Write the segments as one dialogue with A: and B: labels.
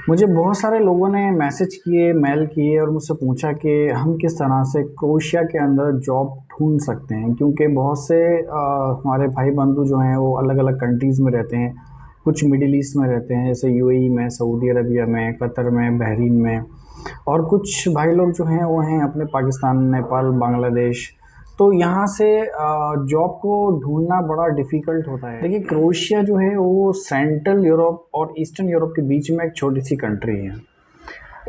A: मुझे बहुत सारे लोगों ने मैसेज किए, मेल किए और मुझसे पूछा कि हम किस तरह से क्रोएशिया के अंदर जॉब ढूँढ सकते हैं, क्योंकि बहुत से हमारे भाई बंधु जो हैं वो अलग-अलग कंट्रीज़ में रहते हैं। कुछ मिडिल ईस्ट में रहते हैं, जैसे यूएई में, सऊदी अरबिया में, कतर में, बहरीन में, और कुछ भाई लोग जो हैं वो हैं अपने पाकिस्तान, नेपाल, बांग्लादेश। तो यहाँ से जॉब को ढूँढना बड़ा डिफ़िकल्ट होता है। देखिए, क्रोएशिया जो है वो सेंट्रल यूरोप और ईस्टर्न यूरोप के बीच में एक छोटी-सी कंट्री है।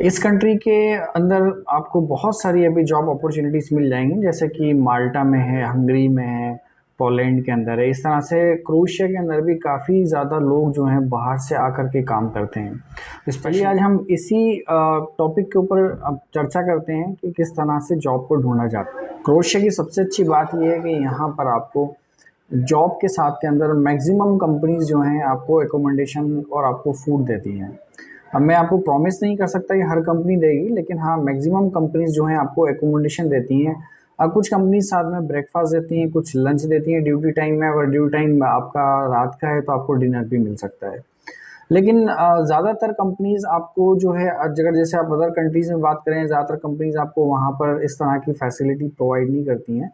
A: इस कंट्री के अंदर आपको बहुत सारी अभी जॉब अपॉर्चुनिटीज़ मिल जाएँगी, जैसे कि माल्टा में है, हंगरी में है, पोलैंड के अंदर है। इस तरह से क्रोएशिया के अंदर भी काफ़ी ज़्यादा लोग जो हैं बाहर से आकर के काम करते हैं। चलिए आज हम इसी टॉपिक के ऊपर अब चर्चा करते हैं कि किस तरह से जॉब को ढूँढा जाता है। क्रोएशिया की सबसे अच्छी बात ये है कि यहाँ पर आपको जॉब के साथ के अंदर मैक्सिमम कंपनीज़ जो हैं आपको एकोमोडेशन और आपको फूड देती हैं। अब मैं आपको प्रॉमिस नहीं कर सकता कि हर कंपनी देगी, लेकिन हाँ, मैक्सिमम कंपनीज़ जो हैं आपको एकोमोडेशन देती हैं। कुछ कंपनीज़ साथ में ब्रेकफ़ास्ट देती हैं, कुछ लंच देती हैं ड्यूटी टाइम में। अगर ड्यूटी टाइम आपका रात का है तो आपको डिनर भी मिल सकता है। लेकिन ज़्यादातर कंपनीज़ आपको जो है अगर जैसे आप अदर कंट्रीज़ में बात करें, ज़्यादातर कंपनीज़ आपको वहाँ पर इस तरह की फैसिलिटी प्रोवाइड नहीं करती हैं।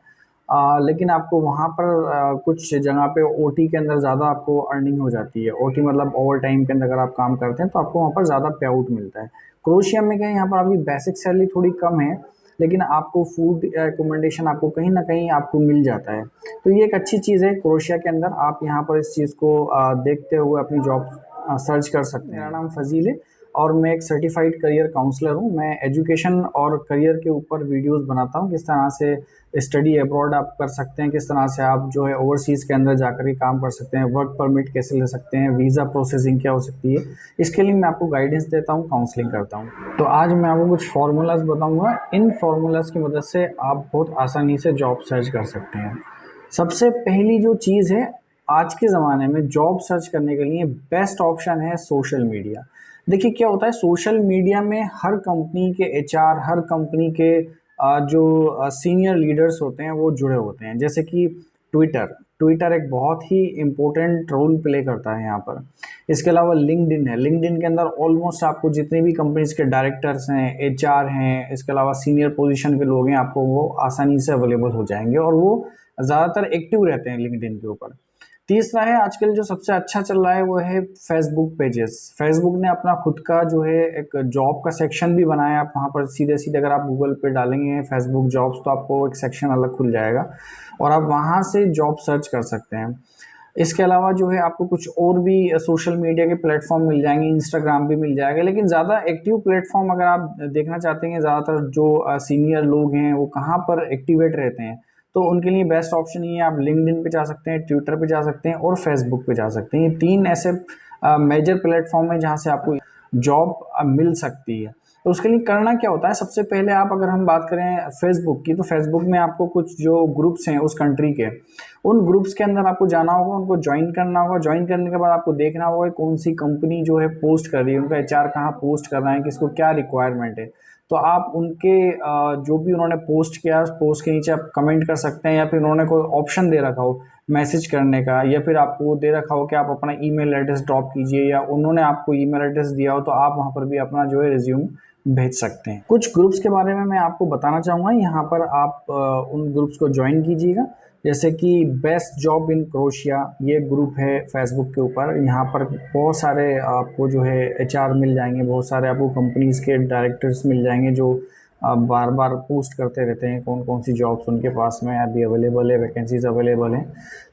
A: लेकिन आपको वहाँ पर कुछ जगह पे ओटी के अंदर ज़्यादा आपको अर्निंग हो जाती है। ओटी मतलब ओवर टाइम के अंदर अगर आप काम करते हैं तो आपको वहाँ पर ज़्यादा पे आउट मिलता है। क्रोएशिया में क्या है, यहाँ पर आपकी बेसिक सैलरी थोड़ी कम है, लेकिन आपको फूड या एकोमोडेशन आपको कहीं न कहीं आपको मिल जाता है। तो ये एक अच्छी चीज़ है क्रोएशिया के अंदर। आप यहाँ पर इस चीज़ को देखते हुए अपनी जॉब सर्च कर सकते हैं। मेरा नाम फ़ज़ील है और मैं एक सर्टिफ़ाइड करियर काउंसलर हूँ। मैं एजुकेशन और करियर के ऊपर वीडियोज़ बनाता हूँ, किस तरह से स्टडी अब्रॉड आप कर सकते हैं, किस तरह से आप जो है ओवरसीज़ के अंदर जाकर के काम कर सकते हैं, वर्क परमिट कैसे ले सकते हैं, वीज़ा प्रोसेसिंग क्या हो सकती है। इसके लिए मैं आपको गाइडेंस देता हूँ, काउंसलिंग करता हूँ। तो आज मैं आपको कुछ फार्मूलाज़ बताऊँगा। इन फार्मूलाज़ की मदद से आप बहुत आसानी से जॉब सर्च कर सकते हैं। सबसे पहली जो चीज़ है, आज के ज़माने में जॉब सर्च करने के लिए बेस्ट ऑप्शन है सोशल मीडिया। देखिए क्या होता है, सोशल मीडिया में हर कंपनी के एचआर, हर कंपनी के जो सीनियर लीडर्स होते हैं वो जुड़े होते हैं। जैसे कि ट्विटर ट्विटर एक बहुत ही इम्पोर्टेंट रोल प्ले करता है यहाँ पर। इसके अलावा लिंक्डइन है। लिंक्डइन के अंदर ऑलमोस्ट आपको जितने भी कंपनीज के डायरेक्टर्स हैं, एचआर हैं, इसके अलावा सीनियर पोजीशन के लोग हैं, आपको वो आसानी से अवेलेबल हो जाएंगे और वो ज़्यादातर एक्टिव रहते हैं लिंक्डइन के ऊपर। तीसरा है, आजकल जो सबसे अच्छा चल रहा है वो है फेसबुक पेजेस। फेसबुक ने अपना खुद का जो है एक जॉब का सेक्शन भी बनाया। आप वहाँ पर सीधे सीधे अगर आप गूगल पे डालेंगे फेसबुक जॉब्स तो आपको एक सेक्शन अलग खुल जाएगा और आप वहाँ से जॉब सर्च कर सकते हैं। इसके अलावा जो है आपको कुछ और भी सोशल मीडिया के प्लेटफॉर्म मिल जाएंगे, इंस्टाग्राम भी मिल जाएगा। लेकिन ज़्यादा एक्टिव प्लेटफॉर्म अगर आप देखना चाहते हैं, ज़्यादातर जो सीनियर लोग हैं वो कहाँ पर एक्टिवेट रहते हैं, तो उनके लिए बेस्ट ऑप्शन ये है, आप लिंक्डइन पे जा सकते हैं, ट्विटर पे जा सकते हैं और फेसबुक पे जा सकते हैं। ये तीन ऐसे मेजर प्लेटफॉर्म है जहाँ से आपको जॉब मिल सकती है। तो उसके लिए करना क्या होता है, सबसे पहले आप अगर हम बात करें फेसबुक की, तो फेसबुक में आपको कुछ जो ग्रुप्स हैं उस कंट्री के, उन ग्रुप्स के अंदर आपको जाना होगा, उनको ज्वाइन करना होगा। ज्वाइन करने के बाद आपको देखना होगा कि कौन सी कंपनी जो है पोस्ट कर रही है, उनका एचआर कहाँ पोस्ट कर रहा है, किसको क्या रिक्वायरमेंट है। तो आप उनके जो भी उन्होंने पोस्ट किया उस पोस्ट के नीचे आप कमेंट कर सकते हैं, या फिर उन्होंने कोई ऑप्शन दे रखा हो मैसेज करने का, या फिर आपको दे रखा हो कि आप अपना ईमेल एड्रेस ड्रॉप कीजिए, या उन्होंने आपको ईमेल एड्रेस दिया हो तो आप वहाँ पर भी अपना जो है रिज्यूम भेज सकते हैं। कुछ ग्रुप्स के बारे में मैं आपको बताना चाहूँगा, यहाँ पर आप उन ग्रुप्स को ज्वाइन कीजिएगा। जैसे कि बेस्ट जॉब इन क्रोएशिया, ये ग्रुप है फेसबुक के ऊपर। यहाँ पर बहुत सारे आपको जो है एचआर मिल जाएंगे, बहुत सारे आपको कंपनीज के डायरेक्टर्स मिल जाएंगे जो बार बार पोस्ट करते रहते हैं कौन कौन सी जॉब्स उनके पास में अभी अवेलेबल है, वैकेंसीज अवेलेबल हैं।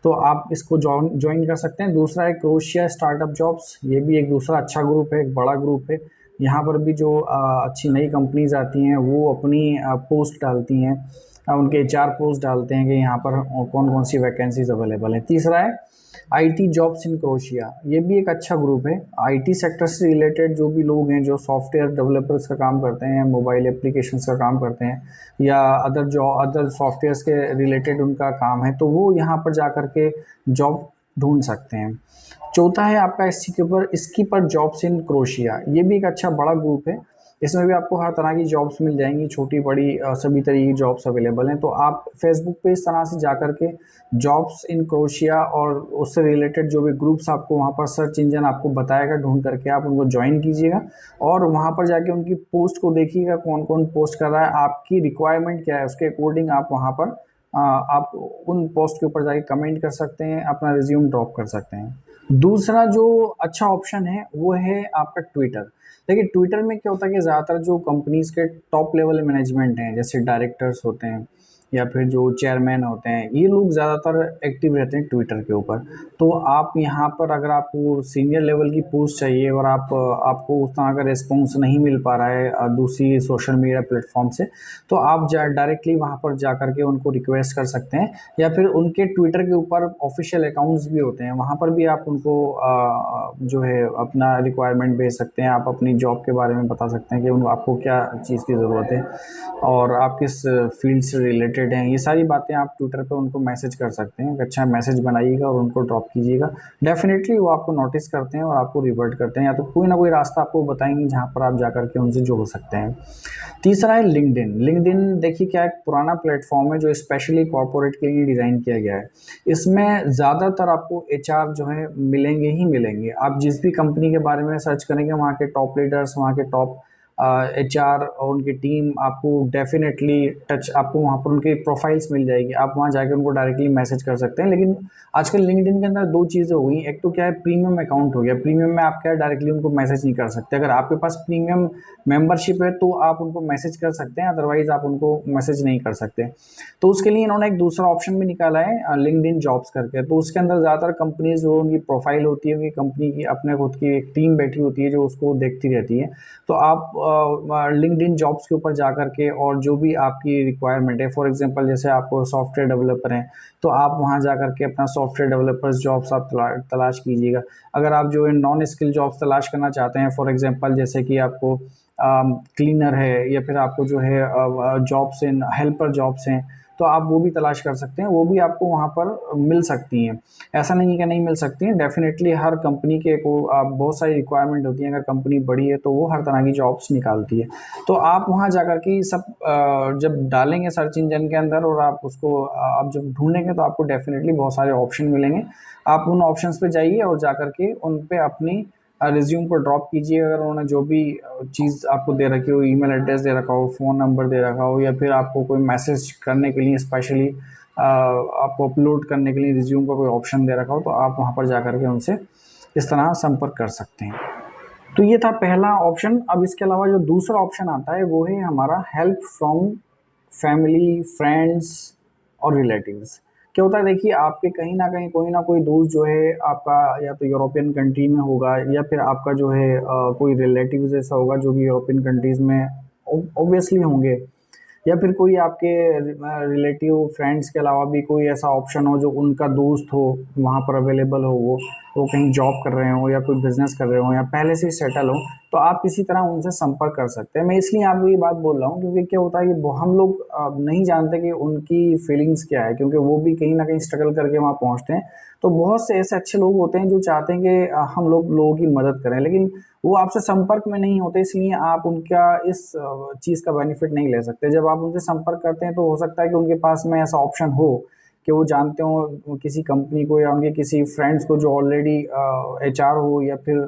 A: तो आप इसको ज्वाइन कर सकते हैं। दूसरा है क्रोएशिया स्टार्टअप जॉब्स, ये भी एक दूसरा अच्छा ग्रुप है, एक बड़ा ग्रुप है। यहाँ पर भी जो अच्छी नई कंपनीज आती हैं वो अपनी पोस्ट डालती हैं, उनके एचआर पोस्ट डालते हैं कि यहाँ पर कौन कौन सी वैकेंसीज अवेलेबल हैं। तीसरा है आईटी जॉब्स इन क्रोएशिया, ये भी एक अच्छा ग्रुप है। आईटी सेक्टर से रिलेटेड जो भी लोग हैं जो सॉफ्टवेयर डेवलपर्स का काम करते हैं, मोबाइल एप्लीकेशंस का काम करते हैं, या अदर सॉफ्टवेयर्स के रिलेटेड उनका काम है, तो वो यहाँ पर जा कर के जॉब ढूंढ सकते हैं। चौथा है आपका इसकी पर जॉब्स इन क्रोएशिया, ये भी एक अच्छा बड़ा ग्रुप है। इसमें भी आपको हर तरह की जॉब्स मिल जाएंगी, छोटी बड़ी सभी तरह की जॉब्स अवेलेबल हैं। तो आप फेसबुक पे इस तरह से जा कर के जॉब्स इन क्रोशिया और उससे रिलेटेड जो भी ग्रुप्स आपको वहाँ पर सर्च इंजन आपको बताएगा, ढूंढ करके आप उनको ज्वाइन कीजिएगा और वहाँ पर जाके उनकी पोस्ट को देखिएगा, कौन कौन पोस्ट कर रहा है, आपकी रिक्वायरमेंट क्या है, उसके अकॉर्डिंग आप वहाँ पर आप उन पोस्ट के ऊपर जाके कमेंट कर सकते हैं, अपना रिज्यूम ड्रॉप कर सकते हैं। दूसरा जो अच्छा ऑप्शन है वो है आपका ट्विटर। देखिए ट्विटर में क्या होता है कि ज़्यादातर जो कंपनीज के टॉप लेवल मैनेजमेंट हैं, जैसे डायरेक्टर्स होते हैं या फिर जो चेयरमैन होते हैं, ये लोग ज़्यादातर एक्टिव रहते हैं ट्विटर के ऊपर। तो आप यहाँ पर अगर आपको सीनियर लेवल की पोस्ट चाहिए और आपको उस तरह का रिस्पॉन्स नहीं मिल पा रहा है दूसरी सोशल मीडिया प्लेटफॉर्म से, तो आप डायरेक्टली वहाँ पर जा करके उनको रिक्वेस्ट कर सकते हैं, या फिर उनके ट्विटर के ऊपर ऑफिशियल अकाउंट्स भी होते हैं, वहाँ पर भी आप उनको जो है अपना रिक्वायरमेंट भेज सकते हैं। आप अपनी जॉब के बारे में बता सकते हैं कि आपको क्या चीज़ की ज़रूरत है और आप किस फील्ड से रिलेटेड हैं। ये सारी बातें आप ट्विटर पे उनको मैसेज कर सकते हैं। एक अच्छा मैसेज बनाइएगा और उनको ड्रॉप कीजिएगा, डेफिनेटली वो आपको नोटिस करते हैं और आपको रिवर्ट करते हैं, या तो कोई ना कोई रास्ता आपको बताएंगे जहाँ पर आप जा करके उनसे जुड़ सकते हैं। तीसरा है लिंक्डइन। लिंक्डइन देखिए क्या एक पुराना प्लेटफॉर्म है जो स्पेशली कॉर्पोरेट के लिए डिज़ाइन किया गया है। इसमें ज़्यादातर आपको एचआर जो है मिलेंगे ही मिलेंगे। आप जिस भी कंपनी के बारे में सर्च करेंगे, वहाँ के टॉप लीडर्स, वहाँ के टॉप एचआर और उनकी टीम आपको डेफिनेटली टच, आपको वहाँ पर उनकी प्रोफाइल्स मिल जाएगी। आप वहाँ जाकर उनको डायरेक्टली मैसेज कर सकते हैं। लेकिन आजकल लिंक्डइन के अंदर दो चीज़ें हो गई, एक तो क्या है प्रीमियम अकाउंट हो गया। प्रीमियम में आप क्या है डायरेक्टली उनको मैसेज नहीं कर सकते। अगर आपके पास प्रीमियम मेंबरशिप है तो आप उनको मैसेज कर सकते हैं, अदरवाइज आप उनको मैसेज नहीं कर सकते। तो उसके लिए इन्होंने एक दूसरा ऑप्शन भी निकाला है लिंक्डइन जॉब्स करके। तो उसके अंदर ज़्यादातर कंपनीज जो उनकी प्रोफाइल होती है, उनकी कंपनी की अपने खुद की एक टीम बैठी होती है जो उसको देखती रहती है। तो आप लिंक्डइन जॉब्स के ऊपर जा करके और जो भी आपकी रिक्वायरमेंट है, फॉर एग्जांपल जैसे आपको सॉफ्टवेयर डेवलपर हैं तो आप वहाँ जा करके अपना सॉफ्टवेयर डेवलपर्स जॉब्स आप तलाश कीजिएगा। अगर आप जो है नॉन स्किल जॉब्स तलाश करना चाहते हैं, फॉर एग्जांपल जैसे कि आपको क्लीनर है या फिर आपको जो है जॉब्स इन हेल्पर जॉब्स हैं, तो आप वो भी तलाश कर सकते हैं, वो भी आपको वहाँ पर मिल सकती हैं। ऐसा नहीं है कि नहीं मिल सकती हैं, डेफिनेटली हर कंपनी के को बहुत सारी रिक्वायरमेंट होती है। अगर कंपनी बड़ी है तो वो हर तरह की जॉब्स निकालती है। तो आप वहाँ जा कर के सब जब डालेंगे सर्च इंजन के अंदर और आप उसको आप जब ढूंढेंगे तो आपको डेफिनेटली बहुत सारे ऑप्शन मिलेंगे। आप उन ऑप्शंस पे जाइए और जा कर के उन पे अपनी रिज्यूम को ड्रॉप कीजिए। अगर उन्होंने जो भी चीज़ आपको दे रखी हो, ईमेल एड्रेस दे रखा हो, फ़ोन नंबर दे रखा हो, या फिर आपको कोई मैसेज करने के लिए स्पेशली आपको अपलोड करने के लिए रिज्यूम का कोई ऑप्शन दे रखा हो, तो आप वहाँ पर जा कर के उनसे इस तरह संपर्क कर सकते हैं। तो ये था पहला ऑप्शन। अब इसके अलावा जो दूसरा ऑप्शन आता है वो है हमारा हेल्प फ्रॉम फैमिली, फ्रेंड्स और रिलेटिव्स। क्या होता है देखिए, आपके कहीं न कहीं कोई ना कोई दोस्त जो है आपका या तो यूरोपियन कंट्री में होगा, या फिर आपका जो है कोई रिलेटिव्स ऐसा होगा जो कि यूरोपियन कंट्रीज़ में ऑब्वियसली होंगे, या फिर कोई आपके रिलेटिव फ्रेंड्स के अलावा भी कोई ऐसा ऑप्शन हो जो उनका दोस्त हो, वहाँ पर अवेलेबल हो, वो कहीं जॉब कर रहे हो या कोई बिजनेस कर रहे हो या पहले से ही सेटल हो, तो आप किसी तरह उनसे संपर्क कर सकते हैं। मैं इसलिए आपको ये बात बोल रहा हूँ क्योंकि क्या होता है कि हम लोग नहीं जानते कि उनकी फीलिंग्स क्या है, क्योंकि वो भी कहीं ना कहीं स्ट्रगल करके वहाँ पहुँचते हैं। तो बहुत से ऐसे अच्छे लोग होते हैं जो चाहते हैं कि हम लोग लोगों की मदद करें, लेकिन वो आपसे संपर्क में नहीं होते, इसलिए आप उनका इस चीज़ का बेनिफिट नहीं ले सकते। जब आप उनसे संपर्क करते हैं तो हो सकता है कि उनके पास में ऐसा ऑप्शन हो कि वो जानते हो किसी कंपनी को या उनके किसी फ्रेंड्स को जो ऑलरेडी एचआर हो, या फिर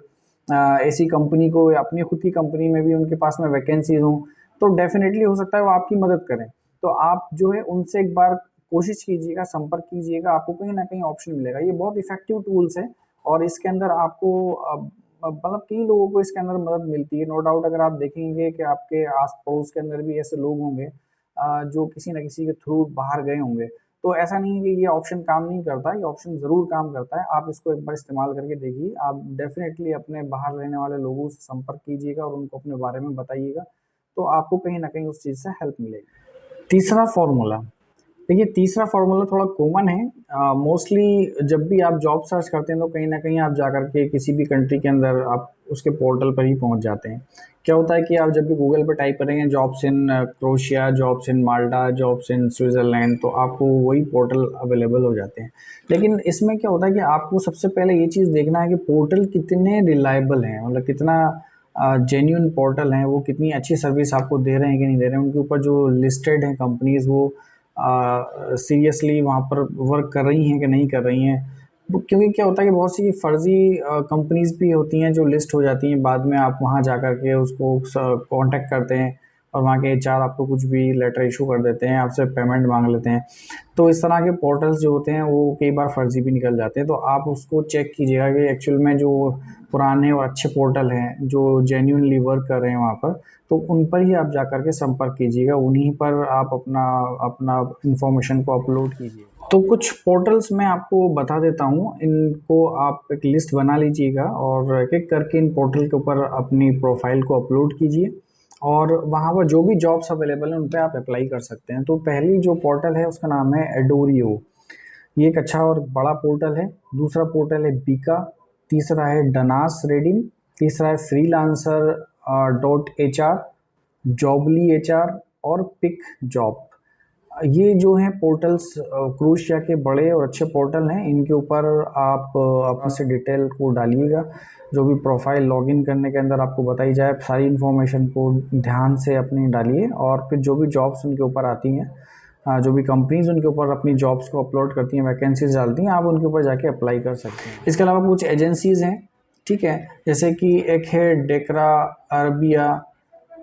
A: ऐसी कंपनी को या अपनी खुद की कंपनी में भी उनके पास में वैकेंसीज हों, तो डेफिनेटली हो सकता है वो आपकी मदद करें। तो आप जो है उनसे एक बार कोशिश कीजिएगा, संपर्क कीजिएगा, आपको कहीं ना कहीं ऑप्शन मिलेगा। ये बहुत इफेक्टिव टूल्स है और इसके अंदर आपको मतलब कई लोगों को इसके अंदर मदद मिलती है, नो डाउट। अगर आप देखेंगे कि आपके आस पड़ोस के अंदर भी ऐसे लोग होंगे जो किसी न किसी के थ्रू बाहर गए होंगे, तो ऐसा नहीं है कि ये ऑप्शन काम नहीं करता, ये ऑप्शन ज़रूर काम करता है। आप इसको एक बार इस्तेमाल करके देखिए, आप डेफिनेटली अपने बाहर रहने वाले लोगों से संपर्क कीजिएगा और उनको अपने बारे में बताइएगा, तो आपको कहीं न कहीं उस चीज़ से हेल्प मिलेगी। तीसरा फ़ॉर्मूला, देखिए तीसरा फ़ॉर्मूला थोड़ा कॉमन है। मोस्टली जब भी आप जॉब सर्च करते हैं तो कहीं न कहीं आप जा कर के किसी भी कंट्री के अंदर आप उसके पोर्टल पर ही पहुँच जाते हैं। क्या होता है कि आप जब भी गूगल पे टाइप करेंगे jobs in Croatia, jobs in Malta, jobs in Switzerland, तो आपको वही पोर्टल अवेलेबल हो जाते हैं। लेकिन इसमें क्या होता है कि आपको सबसे पहले ये चीज़ देखना है कि पोर्टल कितने रिलायबल हैं, मतलब कितना जेन्युइन पोर्टल हैं, वो कितनी अच्छी सर्विस आपको दे रहे हैं कि नहीं दे रहे हैं, उनके ऊपर जो लिस्टेड हैं कंपनीज़ वो सीरियसली वहाँ पर वर्क कर रही हैं कि नहीं कर रही हैं। क्योंकि क्या होता है कि बहुत सी फर्जी कंपनीज़ भी होती हैं जो लिस्ट हो जाती हैं, बाद में आप वहाँ जा कर के उसको कांटेक्ट करते हैं और वहाँ के एचआर आपको कुछ भी लेटर इशू कर देते हैं, आपसे पेमेंट मांग लेते हैं। तो इस तरह के पोर्टल्स जो होते हैं वो कई बार फर्जी भी निकल जाते हैं, तो आप उसको चेक कीजिएगा कि एक्चुअल में जो पुराने और अच्छे पोर्टल हैं जो जेन्युइनली वर्क कर रहे हैं वहाँ पर, तो उन पर ही आप जा कर के संपर्क कीजिएगा, उन्हीं पर आप अपना अपना इंफॉर्मेशन को अपलोड कीजिए। तो कुछ पोर्टल्स मैं आपको बता देता हूँ, इनको आप एक लिस्ट बना लीजिएगा और एक एक करके इन पोर्टल के ऊपर अपनी प्रोफाइल को अपलोड कीजिए और वहाँ पर जो भी जॉब्स अवेलेबल हैं उन पे आप अप्लाई कर सकते हैं। तो पहली जो पोर्टल है उसका नाम है एडोरियो, ये एक अच्छा और बड़ा पोर्टल है। दूसरा पोर्टल है बीका, तीसरा है डनास रेडिंग, तीसरा है फ्रीलांसर .hr, जॉबली एचआर और पिक जॉब। ये जो हैं पोर्टल्स क्रूशिया के बड़े और अच्छे पोर्टल हैं, इनके ऊपर आप अपने से डिटेल को डालिएगा, जो भी प्रोफाइल लॉगिन करने के अंदर आपको बताई जाए सारी इन्फॉर्मेशन को ध्यान से अपनी डालिए और फिर जो भी जॉब्स उनके ऊपर आती हैं, जो भी कंपनीज़ उनके ऊपर अपनी जॉब्स को अपलोड करती हैं, वैकेंसीज डालती हैं, आप उनके ऊपर जाके अप्लाई कर सकते हैं। इसके अलावा कुछ एजेंसीज़ हैं, ठीक है, जैसे कि एक है डेकरा अरबिया,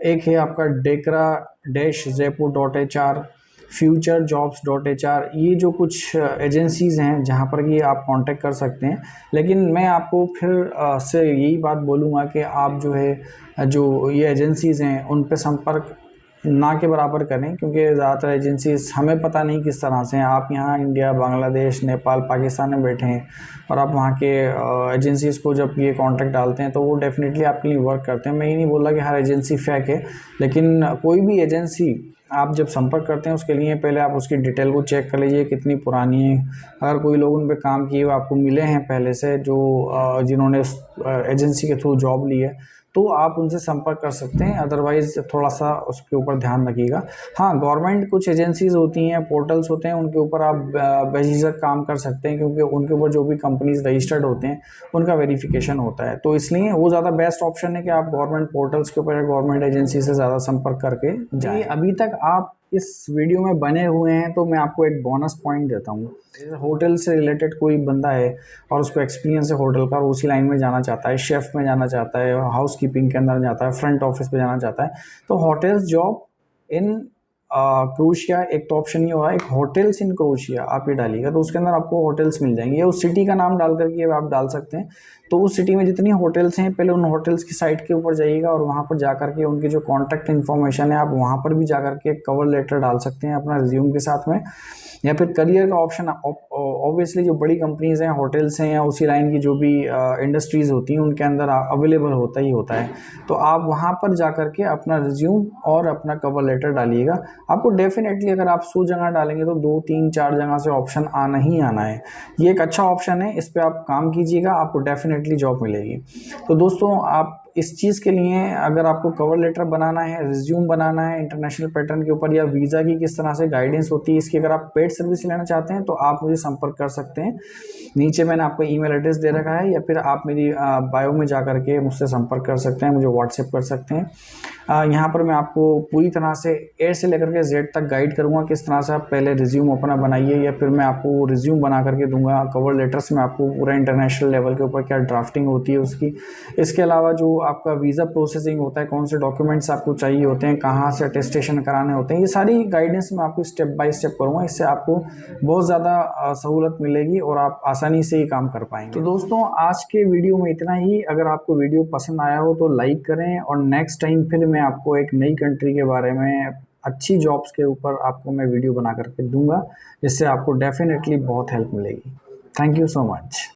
A: एक है आपका डेकरा -जयपुर.hr, फ्यूचर जॉब्स.hr। ये जो कुछ एजेंसीज़ हैं जहाँ पर कि आप कांटेक्ट कर सकते हैं। लेकिन मैं आपको फिर से यही बात बोलूँगा कि आप जो है जो ये एजेंसीज़ हैं उन पे संपर्क ना के बराबर करें, क्योंकि ज़्यादातर एजेंसीज़ हमें पता नहीं किस तरह से हैं। आप यहाँ इंडिया, बांग्लादेश, नेपाल, पाकिस्तान में बैठे हैं और आप वहाँ के एजेंसीज़ को जब ये कॉन्टैक्ट डालते हैं तो वो डेफिनेटली आपके लिए वर्क करते हैं। मैं ये नहीं बोल रहा कि हर एजेंसी फेक है, लेकिन कोई भी एजेंसी आप जब संपर्क करते हैं उसके लिए पहले आप उसकी डिटेल को चेक कर लीजिए कितनी पुरानी है। अगर कोई लोग उन पे काम किए हुए आपको मिले हैं पहले से, जो जिन्होंने उस एजेंसी के थ्रू जॉब ली है, तो आप उनसे संपर्क कर सकते हैं। अदरवाइज़ थोड़ा सा उसके ऊपर ध्यान रखिएगा। हाँ, गवर्नमेंट कुछ एजेंसीज़ होती हैं, पोर्टल्स होते हैं, उनके ऊपर आप बेझिझक काम कर सकते हैं, क्योंकि उनके ऊपर जो भी कंपनीज़ रजिस्टर्ड होते हैं उनका वेरिफिकेशन होता है। तो इसलिए वो ज़्यादा बेस्ट ऑप्शन है कि आप गवर्नमेंट पोर्टल्स के ऊपर या गवर्नमेंट एजेंसी से ज़्यादा संपर्क करके जाइए। अभी तक आप इस वीडियो में बने हुए हैं तो मैं आपको एक बोनस पॉइंट देता हूँ। होटल से रिलेटेड कोई बंदा है और उसको एक्सपीरियंस है होटल का और उसी लाइन में जाना चाहता है, शेफ़ में जाना चाहता है, हाउस कीपिंग के अंदर जाता है, फ्रंट ऑफिस पे जाना चाहता है, तो होटल्स जॉब इन क्रोशिया एक तो ऑप्शन ये होगा, एक होटल्स इन क्रोशिया आप ये डालिएगा तो उसके अंदर आपको होटल्स मिल जाएंगे। उस सिटी का नाम डाल करके आप डाल सकते हैं। तो उस सिटी में जितनी होटल्स हैं पहले उन होटल्स की साइट के ऊपर जाइएगा और वहाँ पर जा कर के उनकी जो कॉन्टैक्ट इन्फॉर्मेशन है आप वहाँ पर भी जा कर के कवर लेटर डाल सकते हैं अपना रिज्यूम के साथ में। या फिर करियर का ऑप्शन ऑब्वियसली जो बड़ी कंपनीज़ हैं, होटल्स हैं या उसी लाइन की जो भी इंडस्ट्रीज़ होती हैं उनके अंदर अवेलेबल होता ही होता है। तो आप वहाँ पर जा कर के अपना रिज्यूम और अपना कवर लेटर डालिएगा। आपको डेफिनेटली अगर आप 100 जगह डालेंगे तो 2, 3, 4 जगह से ऑप्शन आना ही आना है। ये एक अच्छा ऑप्शन है, इस पर आप काम कीजिएगा, आपको डेफिनेटली जॉब मिलेगी। तो दोस्तों, आप इस चीज़ के लिए अगर आपको कवर लेटर बनाना है, रिज्यूम बनाना है इंटरनेशनल पैटर्न के ऊपर, या वीज़ा की किस तरह से गाइडेंस होती है इसकी, अगर आप पेड सर्विस लेना चाहते हैं तो आप मुझे संपर्क कर सकते हैं। नीचे मैंने आपको ईमेल एड्रेस दे रखा है, या फिर आप मेरी बायो में जा करके मुझसे संपर्क कर सकते हैं, मुझे व्हाट्सएप कर सकते हैं। यहाँ पर मैं आपको पूरी तरह से ए से लेकर के जेड तक गाइड करूँगा किस तरह से आप पहले रिज्यूम अपना बनाइए, या फिर मैं आपको रिज्यूम बना करके दूंगा। कवर लेटर्स में आपको पूरा इंटरनेशनल लेवल के ऊपर क्या ड्राफ्टिंग होती है उसकी। इसके अलावा जो आपका वीज़ा प्रोसेसिंग होता है, कौन से डॉक्यूमेंट्स आपको चाहिए होते हैं, कहाँ से अटेस्टेशन कराने होते हैं, ये सारी गाइडेंस मैं आपको स्टेप बाय स्टेप करूँगा। इससे आपको बहुत ज़्यादा सहूलत मिलेगी और आप आसानी से ही काम कर पाएंगे। तो दोस्तों, आज के वीडियो में इतना ही। अगर आपको वीडियो पसंद आया हो तो लाइक करें, और नेक्स्ट टाइम फिर मैं आपको एक नई कंट्री के बारे में, अच्छी जॉब्स के ऊपर आपको मैं वीडियो बना करके दूंगा, जिससे आपको डेफिनेटली बहुत हेल्प मिलेगी। Thank you so much.